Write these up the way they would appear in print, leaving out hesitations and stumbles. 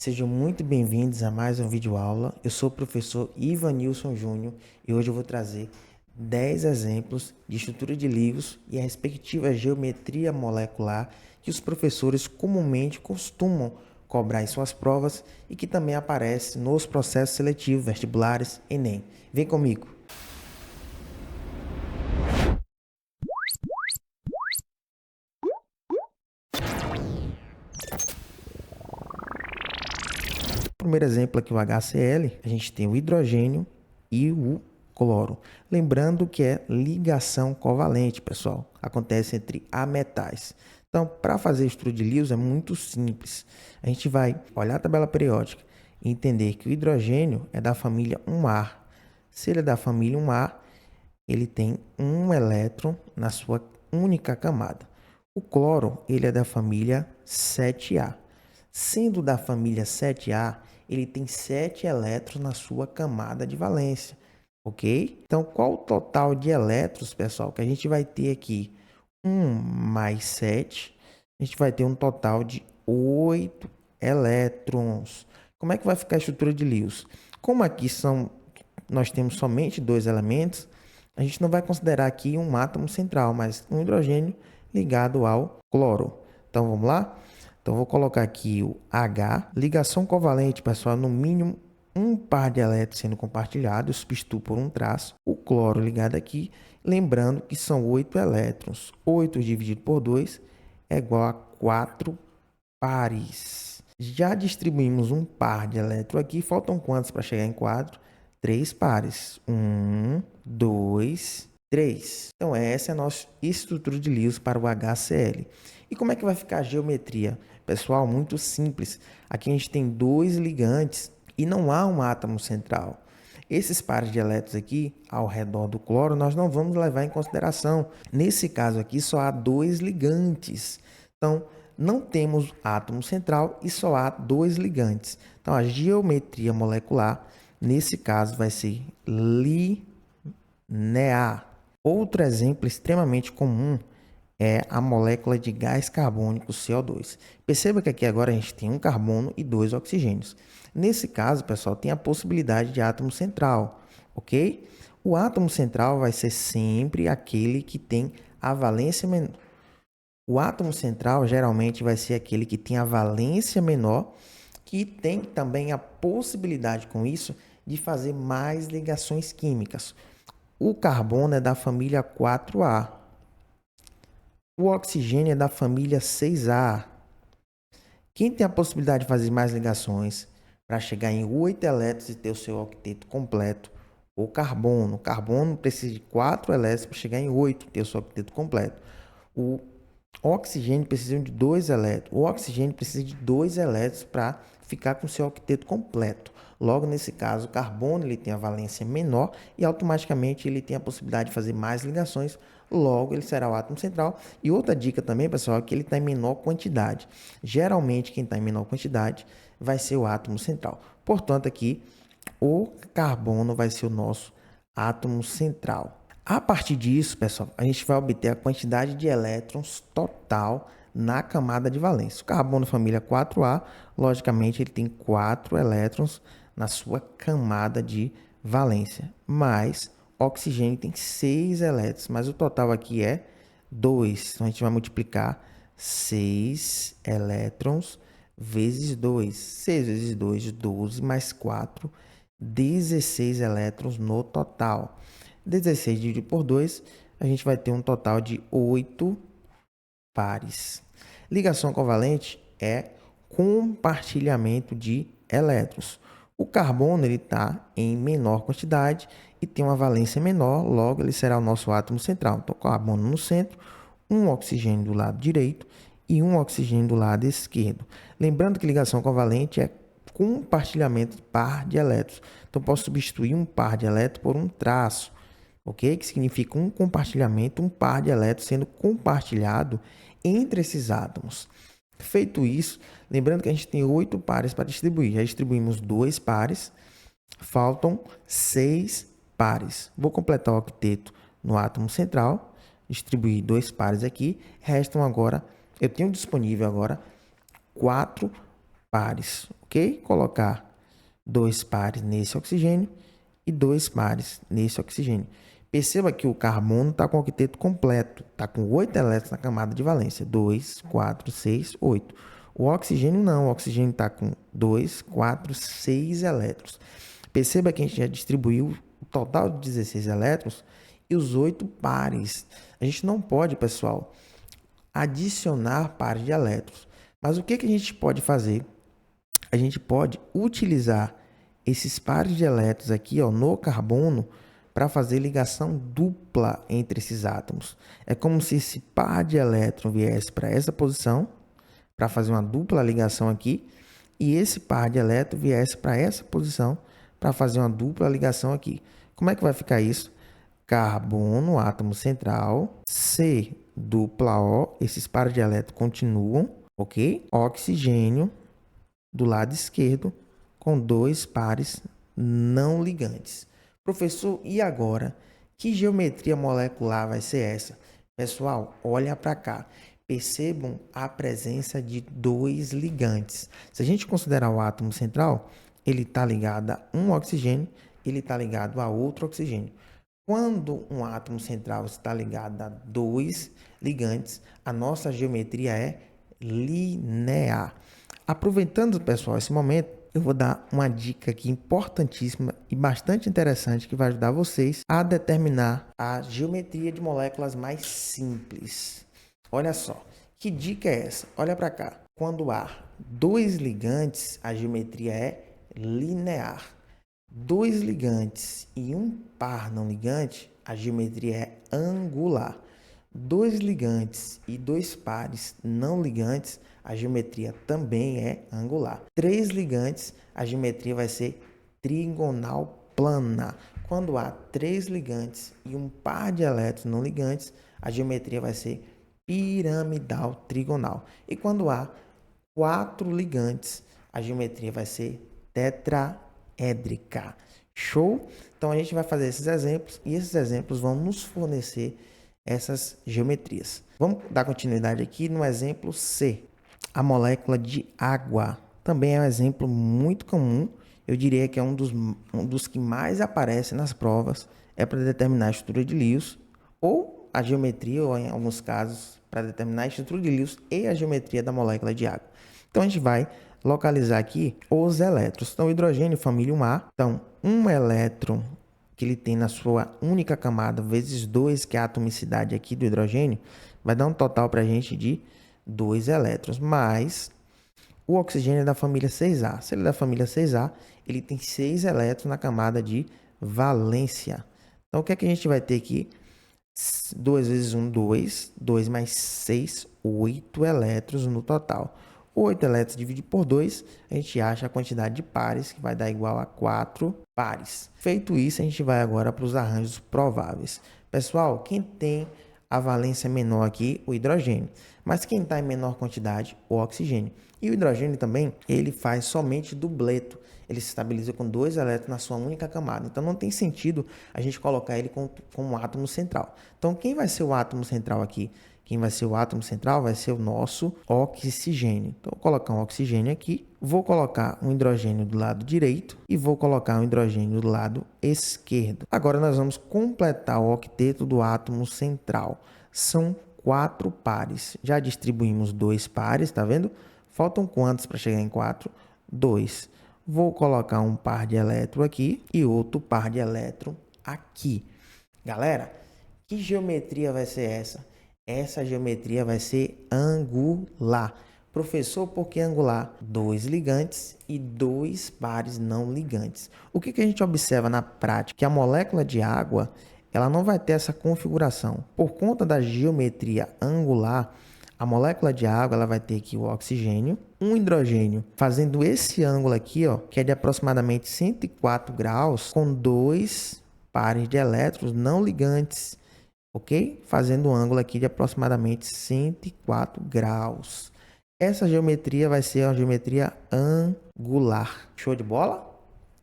Sejam muito bem-vindos a mais um vídeo aula. Eu sou o professor Ivanilson Júnior e hoje eu vou trazer 10 exemplos de estrutura de livros e a respectiva geometria molecular que os professores comumente costumam cobrar em suas provas e que também aparece nos processos seletivos vestibulares Enem. Vem comigo! Primeiro exemplo aqui, o HCl, a gente tem o hidrogênio e o cloro. Lembrando que é ligação covalente, pessoal. Acontece entre ametais. Então, para fazer estudo de Lewis é muito simples. A gente vai olhar a tabela periódica e entender que o hidrogênio é da família 1A. Se ele é da família 1A, ele tem um elétron na sua única camada. O cloro, ele é da família 7A. Sendo da família 7A, ele tem 7 elétrons na sua camada de valência, ok? Então, qual o total de elétrons, pessoal, que a gente vai ter aqui? 1 mais 7, a gente vai ter um total de 8 elétrons. Como é que vai ficar a estrutura de Lewis? Como aqui nós temos somente dois elementos, a gente não vai considerar aqui um átomo central, mas um hidrogênio ligado ao cloro. Então, vamos lá? Então, vou colocar aqui o H, ligação covalente, pessoal, no mínimo um par de elétrons sendo compartilhado, eu substituo por um traço, o cloro ligado aqui, lembrando que são 8 elétrons. 8 dividido por 2 é igual a 4 pares. Já distribuímos um par de elétrons aqui, faltam quantos para chegar em 4? 3 pares. 1, 2, 3. Então, essa é a nossa estrutura de Lewis para o HCl. E como é que vai ficar a geometria? Pessoal, muito simples. Aqui a gente tem dois ligantes e não há um átomo central. Esses pares de elétrons aqui, ao redor do cloro, nós não vamos levar em consideração. Nesse caso aqui, só há dois ligantes. Então, não temos átomo central e só há dois ligantes. Então, a geometria molecular, nesse caso, vai ser linear. Outro exemplo extremamente comum é a molécula de gás carbônico CO2. Perceba que aqui agora a gente tem um carbono e dois oxigênios. Nesse caso, pessoal, tem a possibilidade de átomo central, ok? O átomo central vai ser sempre aquele que tem a valência menor. O átomo central geralmente vai ser aquele que tem a valência menor, que tem também a possibilidade com isso de fazer mais ligações químicas. O carbono é da família 4A. O oxigênio é da família 6A. Quem tem a possibilidade de fazer mais ligações para chegar em 8 elétrons e ter o seu octeto completo? O carbono. O carbono precisa de 4 elétrons para chegar em 8 e ter o seu octeto completo. O oxigênio precisa de 2 elétrons. O oxigênio precisa de 2 elétrons para ficar com o seu octeto completo. Logo, nesse caso, o carbono ele tem a valência menor e automaticamente ele tem a possibilidade de fazer mais ligações. Logo, ele será o átomo central. E outra dica também, pessoal, é que ele está em menor quantidade. Geralmente, quem está em menor quantidade vai ser o átomo central. Portanto, aqui, o carbono vai ser o nosso átomo central. A partir disso, pessoal, a gente vai obter a quantidade de elétrons total na camada de valência. O carbono família 4A, logicamente, ele tem 4 elétrons na sua camada de valência, mas oxigênio tem 6 elétrons, mas o total aqui é 2. Então, a gente vai multiplicar 6 elétrons vezes 2. 6 vezes 2, 12, mais 4, 16 elétrons no total. 16 dividido por 2, a gente vai ter um total de 8 pares. Ligação covalente é compartilhamento de elétrons. O carbono está em menor quantidade e tem uma valência menor, logo ele será o nosso átomo central. Então, carbono no centro, um oxigênio do lado direito e um oxigênio do lado esquerdo. Lembrando que ligação covalente é compartilhamento de par de elétrons. Então, posso substituir um par de elétrons por um traço, ok? Que significa um compartilhamento, um par de elétrons sendo compartilhado entre esses átomos. Feito isso, lembrando que a gente tem 8 pares para distribuir. Já distribuímos 2 pares, faltam 6 pares. Vou completar o octeto no átomo central, distribuir 2 pares aqui. Restam agora, eu tenho disponível agora 4 pares, ok? Colocar 2 pares nesse oxigênio e 2 pares nesse oxigênio. Perceba que o carbono está com o octeto completo, está com 8 elétrons na camada de valência, 2, 4, 6, 8. O oxigênio não, o oxigênio está com 2, 4, 6 elétrons. Perceba que a gente já distribuiu o total de 16 elétrons e os 8 pares. A gente não pode, pessoal, adicionar pares de elétrons. Mas o que a gente pode fazer? A gente pode utilizar esses pares de elétrons aqui, ó, no carbono para fazer ligação dupla entre esses átomos. É como se esse par de elétrons viesse para essa posição, para fazer uma dupla ligação aqui, e esse par de elétrons viesse para essa posição, para fazer uma dupla ligação aqui. Como é que vai ficar isso? Carbono, átomo central, C dupla O, esses pares de elétrons continuam, ok? Oxigênio do lado esquerdo com 2 pares não ligantes. Professor, e agora? Que geometria molecular vai ser essa? Pessoal, olha para cá. Percebam a presença de 2 ligantes. Se a gente considerar o átomo central, ele está ligado a um oxigênio, ele está ligado a outro oxigênio. Quando um átomo central está ligado a 2 ligantes, a nossa geometria é linear. Aproveitando, pessoal, esse momento, eu vou dar uma dica aqui importantíssima e bastante interessante que vai ajudar vocês a determinar a geometria de moléculas mais simples. Olha só, que dica é essa? Olha para cá. Quando há 2 ligantes, a geometria é linear. 2 ligantes e um par não ligante, a geometria é angular. 2 ligantes e 2 pares não ligantes, a geometria também é angular. 3 ligantes, a geometria vai ser trigonal plana. Quando há 3 ligantes e um par de elétrons não ligantes, a geometria vai ser piramidal trigonal. E quando há 4 ligantes, a geometria vai ser tetraédrica. Show? Então a gente vai fazer esses exemplos e esses exemplos vão nos fornecer essas geometrias. Vamos dar continuidade aqui no exemplo C. A molécula de água também é um exemplo muito comum. Eu diria que é um dos que mais aparece nas provas. É para determinar a estrutura de Lewis ou a geometria, ou em alguns casos, para determinar a estrutura de Lewis e a geometria da molécula de água. Então a gente vai localizar aqui os elétrons. Então, hidrogênio, família 1A. Então, um elétron que ele tem na sua única camada, vezes 2, que é a atomicidade aqui do hidrogênio, vai dar um total para a gente de 2 elétrons. Mas o oxigênio é da família 6A. Se ele é da família 6A, ele tem 6 elétrons na camada de valência. Então, o que é que a gente vai ter aqui? 2 vezes 1, 2. 2 mais 6, 8 elétrons no total. 8 elétrons dividido por 2, a gente acha a quantidade de pares, que vai dar igual a 4 pares. Feito isso, a gente vai agora para os arranjos prováveis. Pessoal, quem tem a valência menor aqui? O hidrogênio. Mas quem está em menor quantidade? O oxigênio. E o hidrogênio também, ele faz somente dubleto. Ele se estabiliza com 2 elétrons na sua única camada. Então, não tem sentido a gente colocar ele com um átomo central. Então, quem vai ser o átomo central aqui? Quem vai ser o átomo central vai ser o nosso oxigênio. Então, vou colocar um oxigênio aqui, vou colocar um hidrogênio do lado direito e vou colocar um hidrogênio do lado esquerdo. Agora, nós vamos completar o octeto do átomo central. São 4 pares. Já distribuímos 2 pares, tá vendo? Faltam quantos para chegar em 4? 2. Vou colocar um par de elétron aqui e outro par de elétron aqui. Galera, que geometria vai ser essa? Essa geometria vai ser angular. Professor, por que angular? 2 ligantes e 2 pares não ligantes. O que a gente observa na prática? Que a molécula de água, ela não vai ter essa configuração. Por conta da geometria angular, a molécula de água ela vai ter aqui o oxigênio, um hidrogênio, fazendo esse ângulo aqui, ó, que é de aproximadamente 104 graus, com 2 pares de elétrons não ligantes. Ok? Fazendo um ângulo aqui de aproximadamente 104 graus. Essa geometria vai ser uma geometria angular. Show de bola?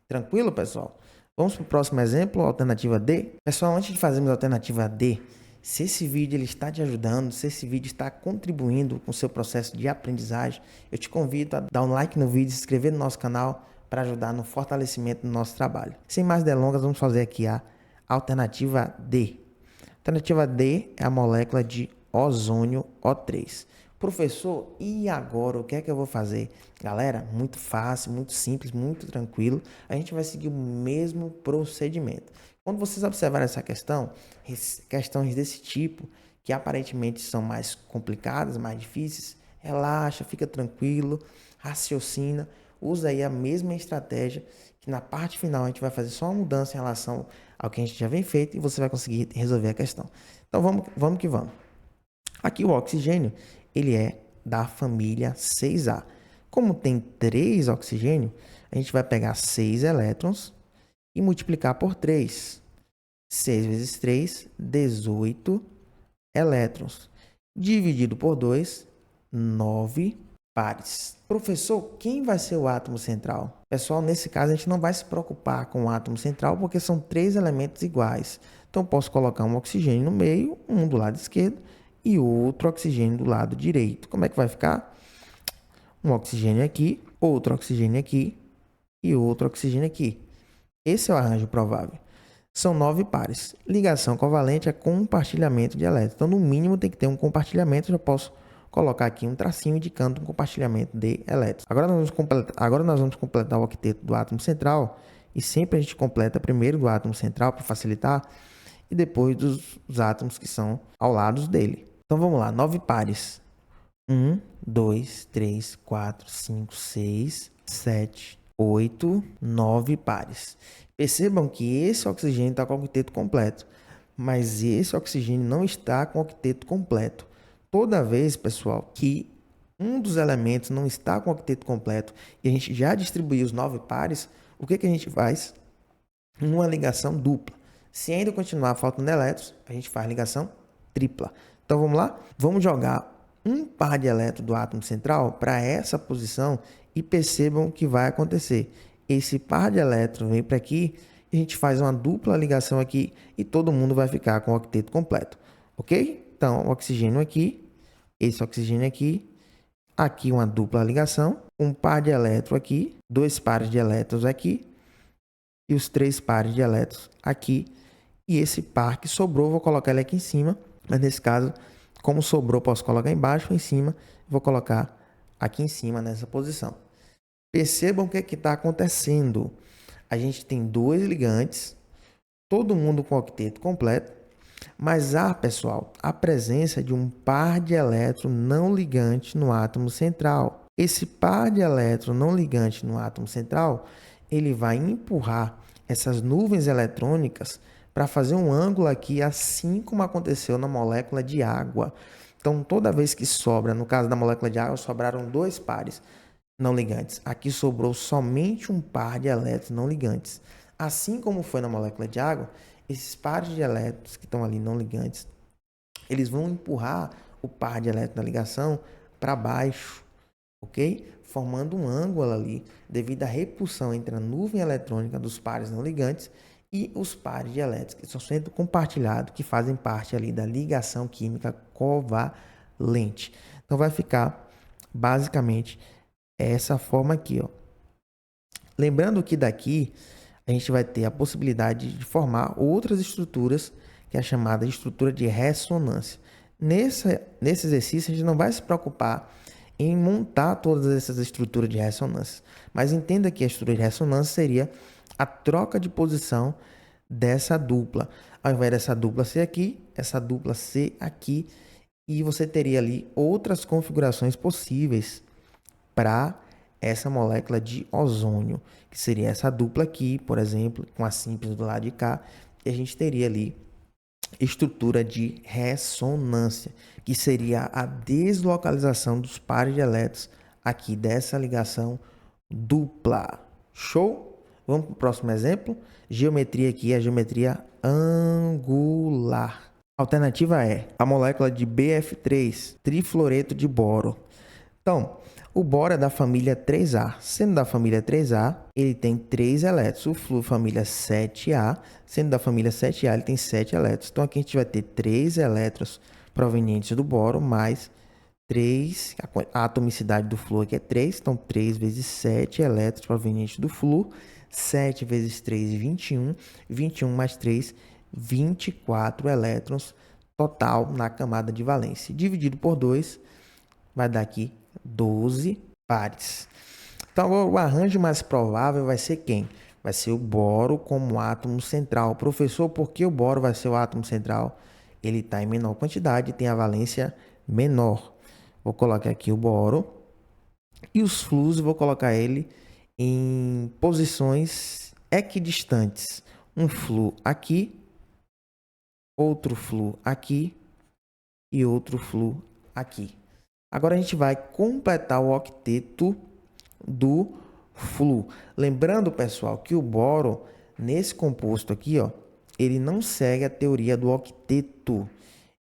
Tranquilo, pessoal? Vamos para o próximo exemplo, alternativa D. Pessoal, antes de fazermos a alternativa D, Se esse vídeo ele está te ajudando, se esse vídeo está contribuindo com o seu processo de aprendizagem, eu te convido a dar um like no vídeo, se inscrever no nosso canal para ajudar no fortalecimento do nosso trabalho. Sem mais delongas, vamos fazer aqui a alternativa D. A alternativa D é a molécula de ozônio O3. Professor, e agora o que é que eu vou fazer? Galera, muito fácil, muito simples, muito tranquilo. A gente vai seguir o mesmo procedimento. Quando vocês observarem essa questão, questões desse tipo, que aparentemente são mais complicadas, mais difíceis, relaxa, fica tranquilo, raciocina, usa aí a mesma estratégia, que na parte final a gente vai fazer só uma mudança em relação ao que a gente já vem feito e você vai conseguir resolver a questão. Então vamos que vamos. Aqui o oxigênio, ele é da família 6A. Como tem 3 oxigênio, a gente vai pegar 6 elétrons e multiplicar por 3. 6 vezes 3, 18 elétrons. Dividido por 2, 9 pares. Professor, quem vai ser o átomo central? Pessoal, nesse caso a gente não vai se preocupar com o átomo central porque são 3 elementos iguais. Então, posso colocar um oxigênio no meio, um do lado esquerdo e outro oxigênio do lado direito. Como é que vai ficar? Um oxigênio aqui, outro oxigênio aqui e outro oxigênio aqui. Esse é o arranjo provável. São 9 pares. Ligação covalente é compartilhamento de elétrons. Então, no mínimo, tem que ter um compartilhamento. Eu já posso colocar aqui um tracinho indicando um compartilhamento de elétrons. Agora nós vamos completar o octeto do átomo central. E sempre a gente completa primeiro do átomo central para facilitar. E depois dos átomos que são ao lado dele. Então, vamos lá. 9 pares. 1, 2, 3, 4, 5, 6, 7, 8, 9 pares. Percebam que esse oxigênio está com o octeto completo, mas esse oxigênio não está com o octeto completo. Toda vez, pessoal, que um dos elementos não está com o octeto completo e a gente já distribuiu os 9 pares, o que a gente faz? Uma ligação dupla. Se ainda continuar faltando elétrons, a gente faz ligação tripla. Então vamos lá? Vamos jogar um par de elétrons do átomo central para essa posição e percebam o que vai acontecer. Esse par de elétrons vem para aqui, a gente faz uma dupla ligação aqui e todo mundo vai ficar com o octeto completo, ok? Então, oxigênio aqui, esse oxigênio aqui, aqui uma dupla ligação, um par de elétrons aqui, 2 pares de elétrons aqui e os 3 pares de elétrons aqui. E esse par que sobrou, vou colocar ele aqui em cima, mas nesse caso, como sobrou, posso colocar embaixo ou em cima, vou colocar aqui em cima nessa posição. Percebam o que está acontecendo. A gente tem 2 ligantes, todo mundo com octeto completo, mas há, pessoal, a presença de um par de elétrons não ligantes no átomo central. Esse par de elétrons não ligantes no átomo central, ele vai empurrar essas nuvens eletrônicas para fazer um ângulo aqui, assim como aconteceu na molécula de água. Então, toda vez que sobra, no caso da molécula de água, sobraram 2 pares não ligantes. Aqui sobrou somente um par de elétrons não ligantes. Assim como foi na molécula de água, esses pares de elétrons que estão ali não ligantes, eles vão empurrar o par de elétrons da ligação para baixo, ok? Formando um ângulo ali, devido à repulsão entre a nuvem eletrônica dos pares não ligantes e os pares de elétrons, que são sempre compartilhados, que fazem parte ali da ligação química covalente. Então, vai ficar basicamente essa forma aqui, ó. Lembrando que daqui a gente vai ter a possibilidade de formar outras estruturas, que é a chamada estrutura de ressonância. Nesse exercício, a gente não vai se preocupar em montar todas essas estruturas de ressonância, mas entenda que a estrutura de ressonância seria a troca de posição dessa dupla. Ao invés dessa dupla ser aqui, essa dupla ser aqui, e você teria ali outras configurações possíveis para essa molécula de ozônio, que seria essa dupla aqui, por exemplo, com a simples do lado de cá, e a gente teria ali estrutura de ressonância, que seria a deslocalização dos pares de elétrons aqui dessa ligação dupla. Show? Vamos para o próximo exemplo. Geometria aqui é a geometria angular. A alternativa é a molécula de BF3, trifluoreto de boro. Então, o boro é da família 3A. Sendo da família 3A, ele tem 3 elétrons. O flúor família 7A, sendo da família 7A, ele tem 7 elétrons. Então, aqui a gente vai ter 3 elétrons provenientes do boro, mais 3, a atomicidade do flúor aqui é 3, então 3 vezes 7 elétrons provenientes do flúor, 7 vezes 3, 21, 21 mais 3, 24 elétrons total na camada de valência. Dividido por 2, vai dar aqui 12 pares. Então, o arranjo mais provável vai ser quem? Vai ser o boro como átomo central. Professor, por que o boro vai ser o átomo central? Ele está em menor quantidade e tem a valência menor. Vou colocar aqui o boro. E os flúors, vou colocar ele em posições equidistantes. Um flúor aqui, outro flúor aqui e outro flúor aqui. Agora a gente vai completar o octeto do flúor. Lembrando, pessoal, que o boro, nesse composto aqui, ó, ele não segue a teoria do octeto.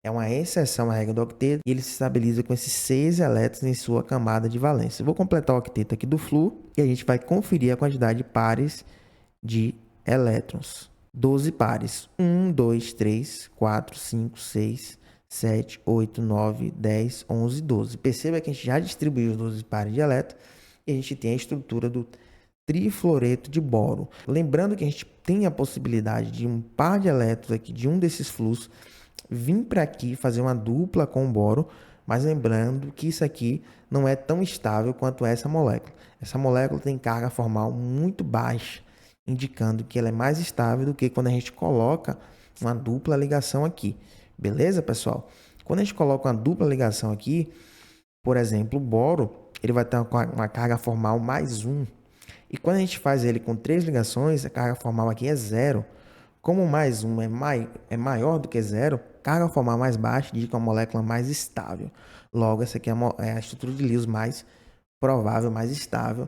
É uma exceção à regra do octeto e ele se estabiliza com esses 6 elétrons em sua camada de valência. Eu vou completar o octeto aqui do flúor e a gente vai conferir a quantidade de pares de elétrons. 12 pares. 1, 2, 3, 4, 5, 6, 7, 8, 9, 10, 11, 12. Perceba que a gente já distribuiu os 12 pares de elétrons e a gente tem a estrutura do trifluoreto de boro. Lembrando que a gente tem a possibilidade de um par de elétrons aqui de um desses flúors vir para aqui fazer uma dupla com o boro, mas lembrando que isso aqui não é tão estável quanto essa molécula. Essa molécula tem carga formal muito baixa, indicando que ela é mais estável do que quando a gente coloca uma dupla ligação aqui. Beleza, pessoal? Quando a gente coloca uma dupla ligação aqui, por exemplo, o boro, ele vai ter uma carga formal mais 1. E quando a gente faz ele com 3 ligações, a carga formal aqui é 0. Como mais 1 é maior do que 0, carga formal mais baixa indica uma molécula mais estável. Logo, essa aqui é a estrutura de Lewis mais provável, mais estável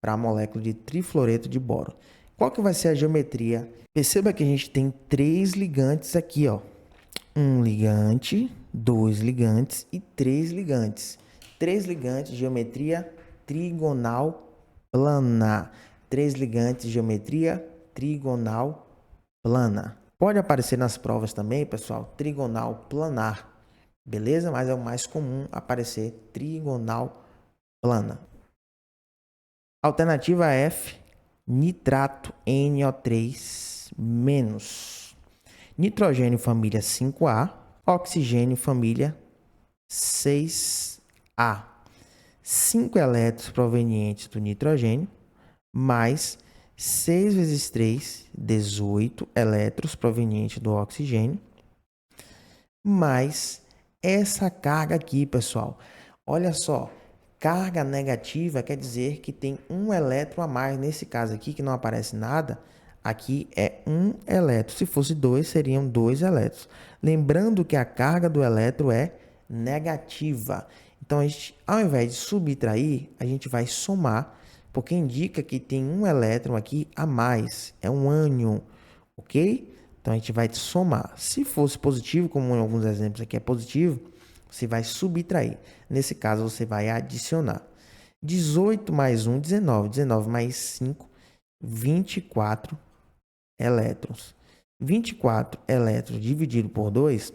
para a molécula de trifluoreto de boro. Qual que vai ser a geometria? Perceba que a gente tem 3 ligantes aqui, ó. Um ligante, 2 ligantes e 3 ligantes. 3 ligantes, geometria trigonal plana. 3 ligantes, geometria trigonal plana. Pode aparecer nas provas também, pessoal, trigonal planar, beleza? Mas é o mais comum aparecer trigonal plana. Alternativa F, nitrato NO3-. Nitrogênio família 5A, oxigênio família 6A. 5 elétrons provenientes do nitrogênio, mais 6 vezes 3, 18 elétrons provenientes do oxigênio, mais essa carga aqui, pessoal. Olha só, carga negativa quer dizer que tem um elétron a mais. Nesse caso aqui, que não aparece nada, aqui é um elétron. Se fosse 2, seriam 2 elétrons. Lembrando que a carga do elétron é negativa. Então, a gente, ao invés de subtrair, a gente vai somar, porque indica que tem um elétron aqui a mais. É um ânion, ok? Então, a gente vai somar. Se fosse positivo, como em alguns exemplos aqui é positivo, você vai subtrair. Nesse caso, você vai adicionar. 18 mais 1, 19. 19 mais 5, 24 elétrons. 24 elétrons dividido por 2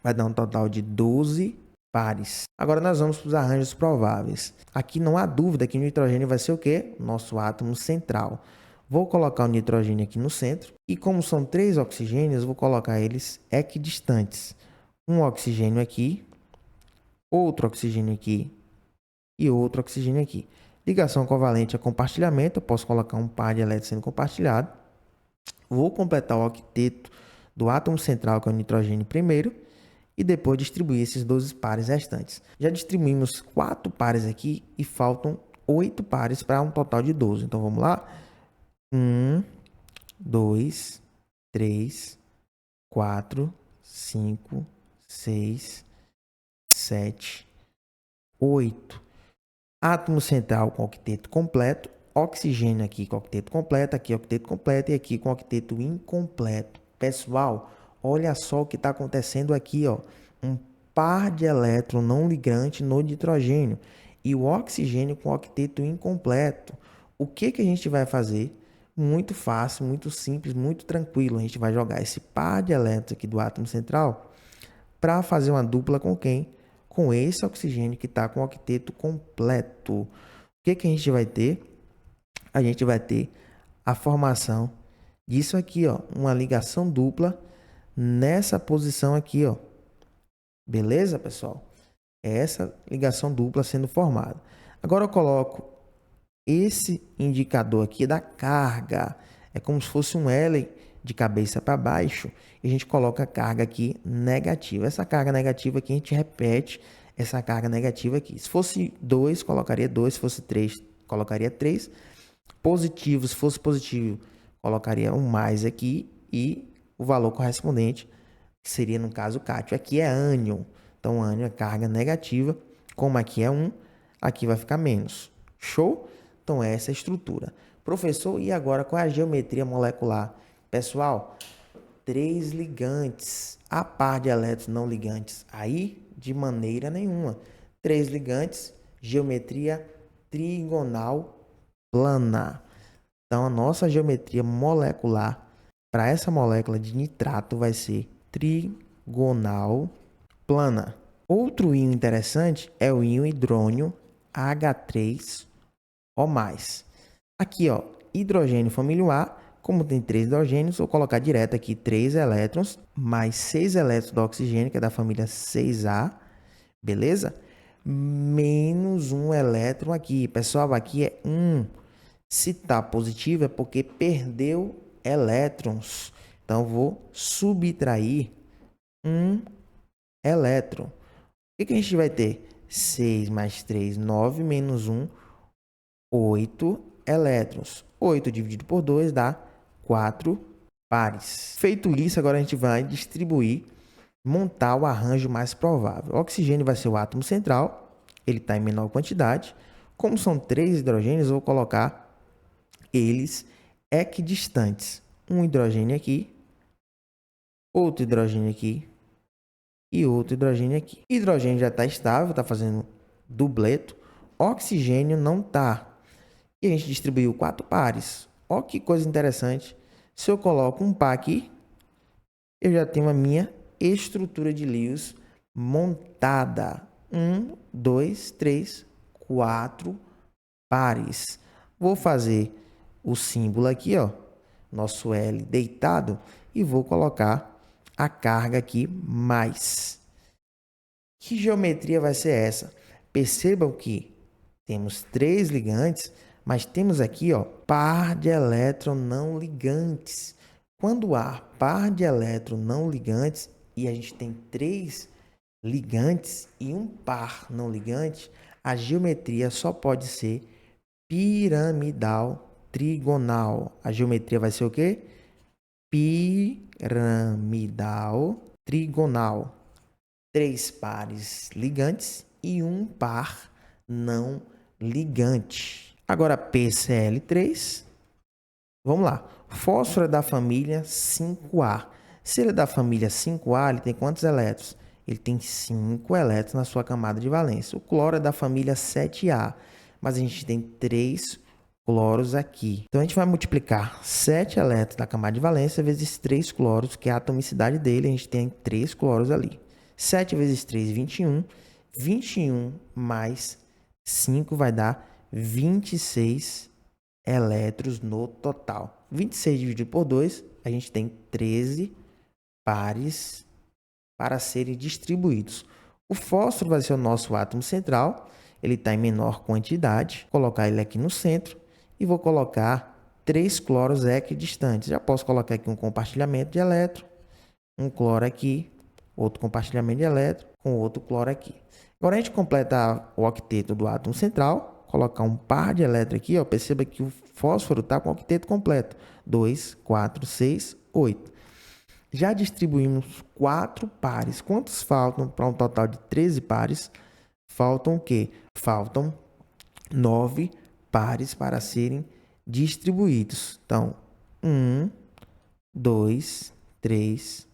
vai dar um total de 12 pares. Agora nós vamos para os arranjos prováveis. Aqui não há dúvida que o nitrogênio vai ser o quê? Nosso átomo central. Vou colocar o nitrogênio aqui no centro. E como são 3 oxigênios, vou colocar eles equidistantes. Um oxigênio aqui, outro oxigênio aqui e outro oxigênio aqui. Ligação covalente é compartilhamento. Eu posso colocar um par de elétrons sendo compartilhado. Vou completar o octeto do átomo central, que é o nitrogênio primeiro, e depois distribuir esses 12 pares restantes. Já distribuímos 4 pares aqui e faltam 8 pares para um total de 12. Então, vamos lá. 1, 2, 3, 4, 5, 6, 7, 8. Átomo central com octeto completo. Oxigênio aqui com octeto completo. Aqui octeto completo e aqui com octeto incompleto. Pessoal, olha só o que está acontecendo aqui, ó. Um par de elétron não ligante no nitrogênio. e o oxigênio com octeto incompleto. O que que a gente vai fazer? Muito fácil, muito simples, muito tranquilo. A gente vai jogar esse par de elétrons aqui do átomo central para fazer uma dupla com quem? Com esse oxigênio que está com o octeto completo. O que que a gente vai ter? A gente vai ter a formação disso aqui, ó, uma ligação dupla nessa posição aqui, ó. Beleza, pessoal? É essa ligação dupla sendo formada. Agora eu coloco esse indicador aqui da carga. É como se fosse um L de cabeça para baixo. E a gente coloca a carga aqui negativa. Essa carga negativa aqui, a gente repete essa carga negativa aqui. Se fosse 2, colocaria 2. Se fosse 3, colocaria 3. Positivo, se fosse positivo, colocaria um mais aqui. E o valor correspondente, que seria, no caso, cátio. Aqui é ânion. Então, ânion é carga negativa. Como aqui é 1, aqui vai ficar menos. Show? Então, essa é a estrutura. Professor, e agora qual é a geometria molecular? Pessoal, 3 ligantes. A par de elétrons não ligantes. Aí, de maneira nenhuma. 3 ligantes, geometria trigonal plana. Então, a nossa geometria molecular para essa molécula de nitrato vai ser trigonal plana. Outro íon interessante é o íon hidrônio H3O+. Aqui, ó, hidrogênio família A, como tem 3 hidrogênios, vou colocar direto aqui 3 elétrons, mais 6 elétrons do oxigênio, que é da família 6A, beleza? Menos um elétron aqui. Pessoal, aqui é 1. Se está positivo é porque perdeu elétrons. Então, vou subtrair um elétron. O que a gente vai ter? 6 mais 3, 9, menos 1, 8 elétrons. 8 dividido por 2 dá 4 pares. Feito isso, agora a gente vai distribuir, montar o arranjo mais provável. O oxigênio vai ser o átomo central, ele está em menor quantidade. Como são 3 hidrogênios, eu vou colocar eles equidistantes. Um hidrogênio aqui, outro hidrogênio aqui e outro hidrogênio aqui. Hidrogênio já está estável, está fazendo dubleto. Oxigênio não está. E a gente distribuiu 4 pares. Olha que coisa interessante. Se eu coloco um par aqui, eu já tenho a minha estrutura de Lewis montada. 1, 2, 3, 4 pares. Vou fazer o símbolo aqui, ó, nosso L deitado, e vou colocar a carga aqui mais. Que geometria vai ser essa? Percebam que temos 3 ligantes, mas temos aqui, ó, par de elétron não ligantes. Quando há par de elétron não ligantes e a gente tem 3 ligantes e um par não ligante, a geometria só pode ser piramidal trigonal. A geometria vai ser o quê? Piramidal trigonal. 3 pares ligantes e um par não ligante. Agora, PCl3. Vamos lá. Fósforo é da família 5A. Se ele é da família 5A, ele tem quantos elétrons? Ele tem 5 elétrons na sua camada de valência. O cloro é da família 7A, mas a gente tem 3 cloros aqui. Então, a gente vai multiplicar 7 elétrons da camada de valência vezes 3 cloros, que é a atomicidade dele. A gente tem 3 cloros ali. 7 vezes 3, 21. 21 mais 5 vai dar 26 elétrons no total. 26 dividido por 2, a gente tem 13 pares para serem distribuídos. O fósforo vai ser o nosso átomo central, ele está em menor quantidade. Vou colocar ele aqui no centro e vou colocar 3 cloros equidistantes. Já posso colocar aqui um compartilhamento de elétron, um cloro aqui, outro compartilhamento de elétron com outro cloro aqui. Agora a gente completa o octeto do átomo central, colocar um par de elétrons aqui, ó, perceba que o fósforo está com o octeto completo. 2, 4, 6, 8. Já distribuímos 4 pares. Quantos faltam para um total de 13 pares? Faltam o quê? Faltam 9 pares para serem distribuídos. Então, 1, 2, 3,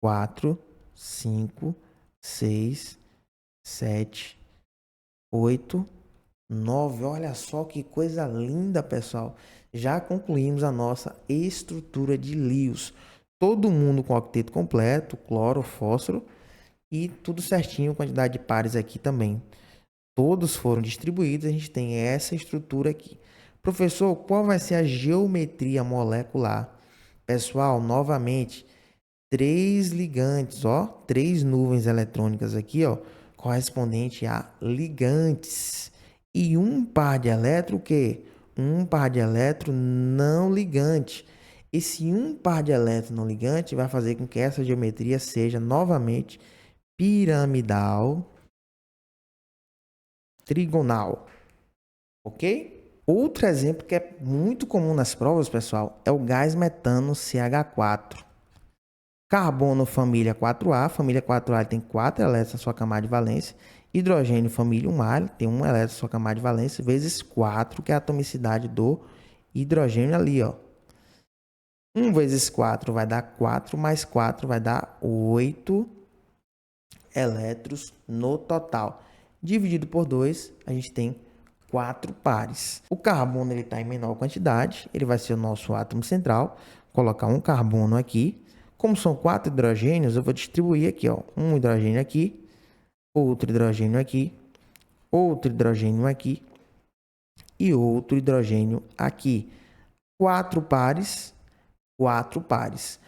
4, 5, 6, 7, 8, 9. Olha só que coisa linda, pessoal. Já concluímos a nossa estrutura de Lewis. Todo mundo com octeto completo, cloro, fósforo e tudo certinho, quantidade de pares aqui também. Todos foram distribuídos, a gente tem essa estrutura aqui. Professor, qual vai ser a geometria molecular? Pessoal, novamente, 3 ligantes, ó, 3 nuvens eletrônicas aqui, ó, correspondente a ligantes. E um par de elétron, o quê? Um par de elétron não ligante. Esse um par de elétron não ligante vai fazer com que essa geometria seja novamente piramidal, trigonal, ok? Outro exemplo que é muito comum nas provas, pessoal, é o gás metano CH4. Carbono, família 4A. Família 4A tem 4 elétrons na sua camada de valência. Hidrogênio, família 1A, ele tem 1 elétron na sua camada de valência, vezes 4, que é a atomicidade do hidrogênio ali, ó. 1 vezes 4 vai dar 4, mais 4 vai dar 8 elétrons no total. Dividido por 2, a gente tem 4 pares. O carbono está em menor quantidade, ele vai ser o nosso átomo central. Vou colocar um carbono aqui. Como são 4 hidrogênios, eu vou distribuir aqui, ó, um hidrogênio aqui, outro hidrogênio aqui, outro hidrogênio aqui e outro hidrogênio aqui. 4 pares, 4 pares.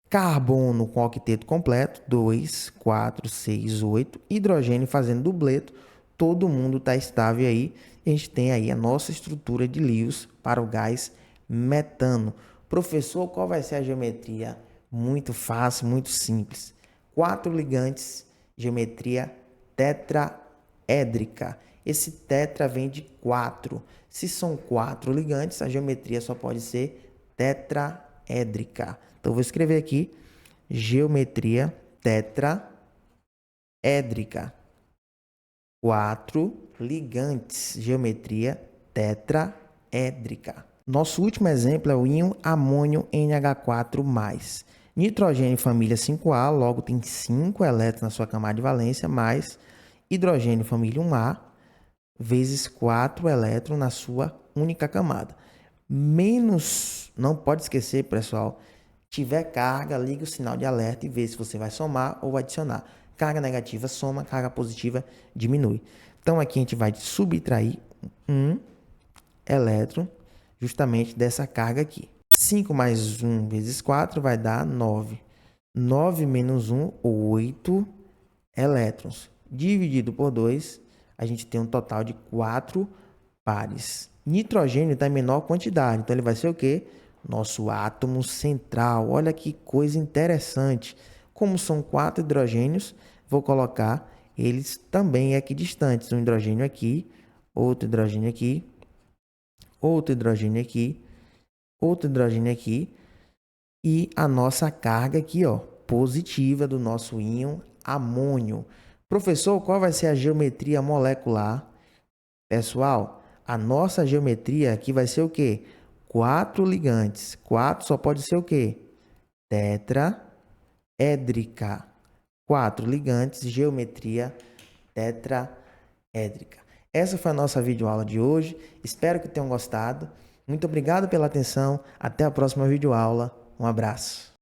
Carbono com octeto completo, 2, 4, 6, 8. Hidrogênio fazendo dupleto, todo mundo está estável aí. A gente tem aí a nossa estrutura de Lewis para o gás metano. Professor, qual vai ser a geometria? Muito fácil, muito simples. 4 ligantes, geometria tetraédrica. Esse tetra vem de 4. Se são 4 ligantes, a geometria só pode ser tetraédrica. Então, vou escrever aqui, geometria tetraédrica. 4 ligantes, geometria tetraédrica. Nosso último exemplo é o íon amônio NH4+. Nitrogênio família 5A, logo tem 5 elétrons na sua camada de valência, mais hidrogênio família 1A, vezes 4 elétrons na sua única camada. Menos, não pode esquecer, pessoal, tiver carga, liga o sinal de alerta e vê se você vai somar ou adicionar. Carga negativa soma, carga positiva diminui. Então, aqui a gente vai subtrair um elétron justamente dessa carga aqui. 5 mais 1 vezes 4 vai dar 9. 9 menos 1, 8 elétrons. Dividido por 2, a gente tem um total de 4 pares. Nitrogênio está em menor quantidade, então ele vai ser o quê? Nosso átomo central. Olha que coisa interessante. Como são 4 hidrogênios, vou colocar eles também equidistantes. Um hidrogênio aqui, outro hidrogênio aqui, outro hidrogênio aqui, outro hidrogênio aqui e a nossa carga aqui, ó, positiva do nosso íon amônio. Professor, qual vai ser a geometria molecular? Pessoal, a nossa geometria aqui vai ser o quê? 4 ligantes. 4 só pode ser o quê? Tetraédrica. 4 ligantes, geometria tetraédrica. Essa foi a nossa videoaula de hoje. Espero que tenham gostado. Muito obrigado pela atenção. Até a próxima videoaula. Um abraço.